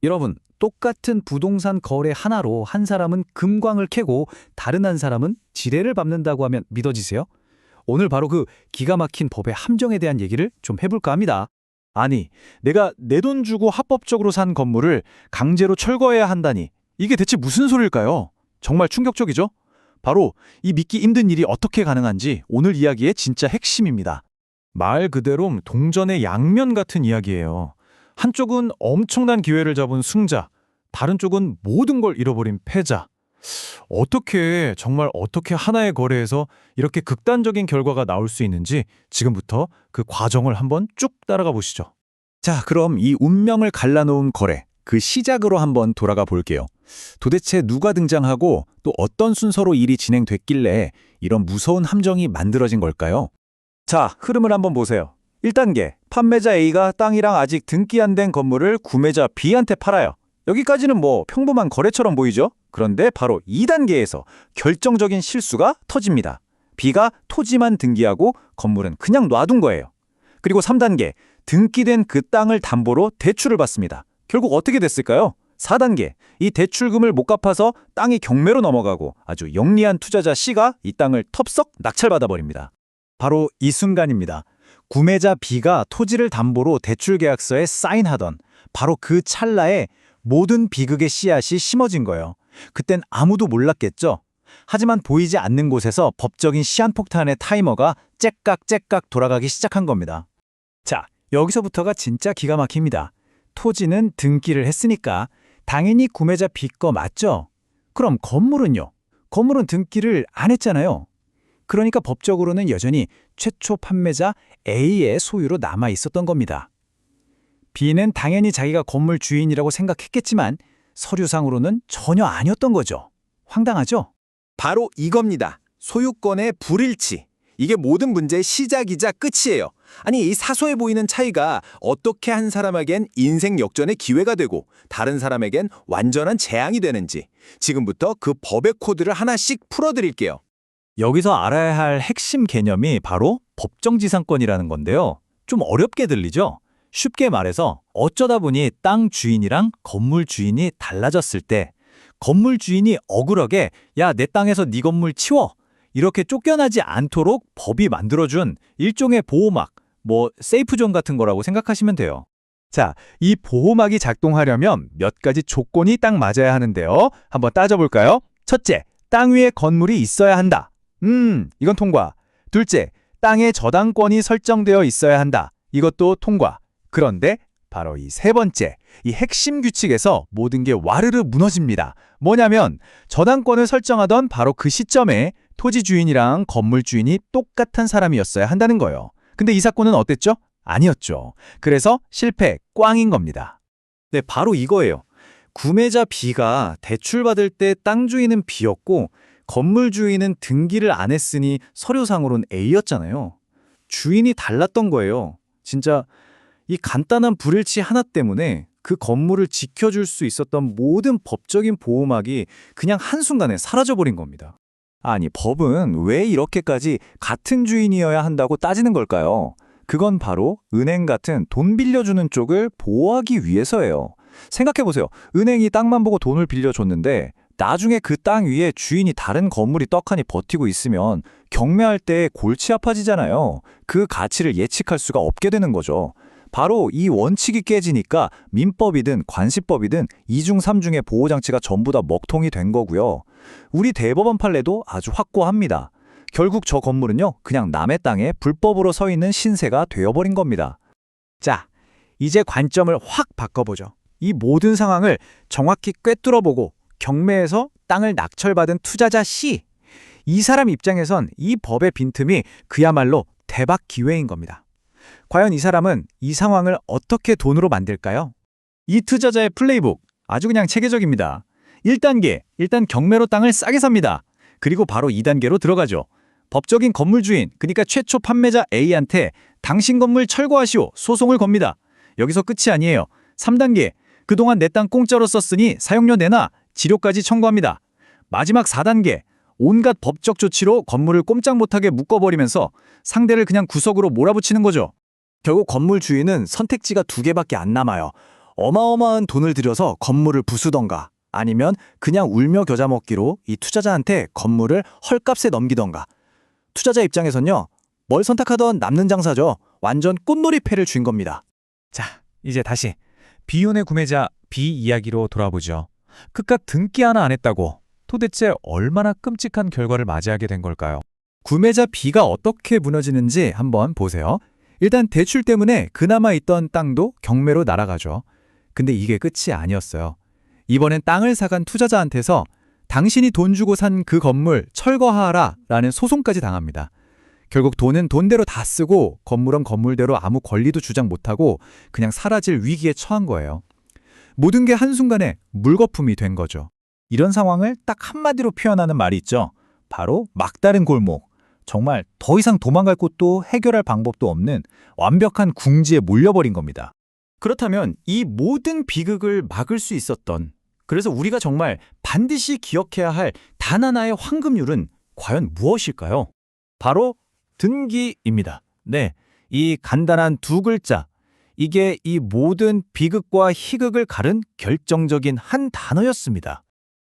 여러분, 똑같은 부동산 거래 하나로 한 사람은 금광을 캐고 다른 한 사람은 지뢰를 밟는다고 하면 믿어지세요? 오늘 바로 그 기가 막힌 법의 함정에 대한 얘기를 좀 해볼까 합니다. 아니, 내가 내 돈 주고 합법적으로 산 건물을 강제로 철거해야 한다니. 이게 대체 무슨 소릴까요? 정말 충격적이죠? 바로 이 믿기 힘든 일이 어떻게 가능한지 오늘 이야기의 진짜 핵심입니다. 말 그대로 동전의 양면 같은 이야기예요. 한쪽은 엄청난 기회를 잡은 승자, 다른 쪽은 모든 걸 잃어버린 패자. 정말 어떻게 하나의 거래에서 이렇게 극단적인 결과가 나올 수 있는지 지금부터 그 과정을 한번 쭉 따라가 보시죠. 자, 그럼 이 운명을 갈라놓은 거래, 그 시작으로 한번 돌아가 볼게요. 도대체 누가 등장하고 또 어떤 순서로 일이 진행됐길래 이런 무서운 함정이 만들어진 걸까요? 자, 흐름을 한번 보세요. 1단계, 판매자 A가 땅이랑 아직 등기 안 된 건물을 구매자 B한테 팔아요. 여기까지는 뭐 평범한 거래처럼 보이죠? 그런데 바로 2단계에서 결정적인 실수가 터집니다. B가 토지만 등기하고 건물은 그냥 놔둔 거예요. 그리고 3단계, 등기된 그 땅을 담보로 대출을 받습니다. 결국 어떻게 됐을까요? 4단계, 이 대출금을 못 갚아서 땅이 경매로 넘어가고 아주 영리한 투자자 C가 이 땅을 텁썩 낙찰받아버립니다. 바로 이 순간입니다. 구매자 B가 토지를 담보로 대출 계약서에 사인하던 바로 그 찰나에 모든 비극의 씨앗이 심어진 거예요. 그땐 아무도 몰랐겠죠? 하지만 보이지 않는 곳에서 법적인 시한폭탄의 타이머가 째깍째깍 돌아가기 시작한 겁니다. 자, 여기서부터가 진짜 기가 막힙니다. 토지는 등기를 했으니까 당연히 구매자 B 거 맞죠? 그럼 건물은요? 건물은 등기를 안 했잖아요. 그러니까 법적으로는 여전히 최초 판매자 A의 소유로 남아 있었던 겁니다. B는 당연히 자기가 건물 주인이라고 생각했겠지만 서류상으로는 전혀 아니었던 거죠. 황당하죠? 바로 이겁니다. 소유권의 불일치. 이게 모든 문제의 시작이자 끝이에요. 아니, 이 사소해 보이는 차이가 어떻게 한 사람에겐 인생 역전의 기회가 되고 다른 사람에겐 완전한 재앙이 되는지 지금부터 그 법의 코드를 하나씩 풀어드릴게요. 여기서 알아야 할 핵심 개념이 바로 법정지상권이라는 건데요. 좀 어렵게 들리죠? 쉽게 말해서 어쩌다 보니 땅 주인이랑 건물 주인이 달라졌을 때 건물 주인이 억울하게 야, 내 땅에서 네 건물 치워! 이렇게 쫓겨나지 않도록 법이 만들어준 일종의 보호막, 세이프존 같은 거라고 생각하시면 돼요. 자, 이 보호막이 작동하려면 몇 가지 조건이 딱 맞아야 하는데요. 한번 따져볼까요? 첫째, 땅 위에 건물이 있어야 한다. 이건 통과. 둘째, 땅에 저당권이 설정되어 있어야 한다. 이것도 통과. 그런데 바로 이 세 번째, 이 핵심 규칙에서 모든 게 와르르 무너집니다. 뭐냐면 저당권을 설정하던 바로 그 시점에 토지 주인이랑 건물 주인이 똑같은 사람이었어야 한다는 거예요. 근데 이 사건은 어땠죠? 아니었죠. 그래서 실패, 꽝인 겁니다. 네, 바로 이거예요. 구매자 B가 대출받을 때 땅 주인은 B였고 건물 주인은 등기를 안 했으니 서류상으로는 A였잖아요. 주인이 달랐던 거예요. 진짜 이 간단한 불일치 하나 때문에 그 건물을 지켜줄 수 있었던 모든 법적인 보호막이 그냥 한순간에 사라져버린 겁니다. 아니, 법은 왜 이렇게까지 같은 주인이어야 한다고 따지는 걸까요? 그건 바로 은행 같은 돈 빌려주는 쪽을 보호하기 위해서예요. 생각해보세요. 은행이 땅만 보고 돈을 빌려줬는데 나중에 그 땅 위에 주인이 다른 건물이 떡하니 버티고 있으면 경매할 때 골치 아파지잖아요. 그 가치를 예측할 수가 없게 되는 거죠. 바로 이 원칙이 깨지니까 민법이든 관시법이든 2중 3중의 보호장치가 전부 다 먹통이 된 거고요. 우리 대법원 판례도 아주 확고합니다. 결국 저 건물은요, 그냥 남의 땅에 불법으로 서 있는 신세가 되어버린 겁니다. 자, 이제 관점을 확 바꿔보죠. 이 모든 상황을 정확히 꿰뚫어보고 경매에서 땅을 낙찰받은 투자자 C, 이 사람 입장에선 이 법의 빈틈이 그야말로 대박 기회인 겁니다. 과연 이 사람은 이 상황을 어떻게 돈으로 만들까요? 이 투자자의 플레이북, 아주 그냥 체계적입니다. 1단계, 일단 경매로 땅을 싸게 삽니다. 그리고 바로 2단계로 들어가죠. 법적인 건물 주인, 그러니까 최초 판매자 A한테 당신 건물 철거하시오 소송을 겁니다. 여기서 끝이 아니에요. 3단계, 그동안 내 땅 공짜로 썼으니 사용료 내놔 지료까지 청구합니다. 마지막 4단계, 온갖 법적 조치로 건물을 꼼짝 못하게 묶어버리면서 상대를 그냥 구석으로 몰아붙이는 거죠. 결국 건물 주인은 선택지가 2개밖에 안 남아요. 어마어마한 돈을 들여서 건물을 부수던가 아니면 그냥 울며 겨자 먹기로 이 투자자한테 건물을 헐값에 넘기던가. 투자자 입장에선요. 뭘 선택하던 남는 장사죠. 완전 꽃놀이패를 쥔 겁니다. 자, 이제 다시 비운의 구매자 B 이야기로 돌아보죠. 그깟 등기 하나 안 했다고 도대체 얼마나 끔찍한 결과를 맞이하게 된 걸까요? 구매자 B가 어떻게 무너지는지 한번 보세요. 일단 대출 때문에 그나마 있던 땅도 경매로 날아가죠. 근데 이게 끝이 아니었어요. 이번엔 땅을 사간 투자자한테서 당신이 돈 주고 산 그 건물 철거하라 라는 소송까지 당합니다. 결국 돈은 돈대로 다 쓰고 건물은 건물대로 아무 권리도 주장 못하고 그냥 사라질 위기에 처한 거예요. 모든 게 한순간에 물거품이 된 거죠. 이런 상황을 딱 한마디로 표현하는 말이 있죠. 바로 막다른 골목. 정말 더 이상 도망갈 곳도 해결할 방법도 없는 완벽한 궁지에 몰려버린 겁니다. 그렇다면 이 모든 비극을 막을 수 있었던, 그래서 우리가 정말 반드시 기억해야 할 단 하나의 황금률은 과연 무엇일까요? 바로 등기입니다. 네, 이 간단한 두 글자, 이게 이 모든 비극과 희극을 가른 결정적인 한 단어였습니다.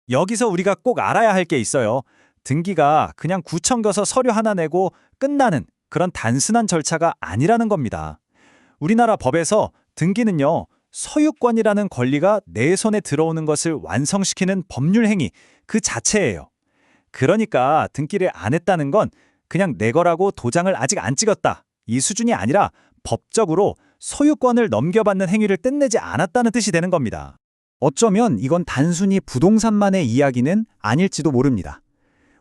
여기서 우리가 꼭 알아야 할 게 있어요. 등기가 그냥 구청 가서 서류 하나 내고 끝나는 그런 단순한 절차가 아니라는 겁니다. 우리나라 법에서 등기는요, 소유권이라는 권리가 내 손에 들어오는 것을 완성시키는 법률 행위 그 자체예요. 그러니까 등기를 안 했다는 건 그냥 내 거라고 도장을 아직 안 찍었다, 이 수준이 아니라 법적으로 소유권을 넘겨받는 행위를 끝내지 않았다는 뜻이 되는 겁니다. 어쩌면 이건 단순히 부동산만의 이야기는 아닐지도 모릅니다.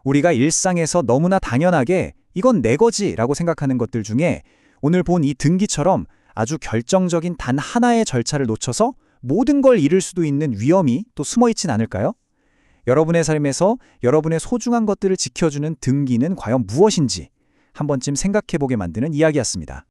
우리가 일상에서 너무나 당연하게 이건 내 거지라고 생각하는 것들 중에 오늘 본 이 등기처럼 아주 결정적인 단 하나의 절차를 놓쳐서 모든 걸 잃을 수도 있는 위험이 또 숨어 있진 않을까요? 여러분의 삶에서 여러분의 소중한 것들을 지켜주는 등기는 과연 무엇인지 한 번쯤 생각해보게 만드는 이야기였습니다.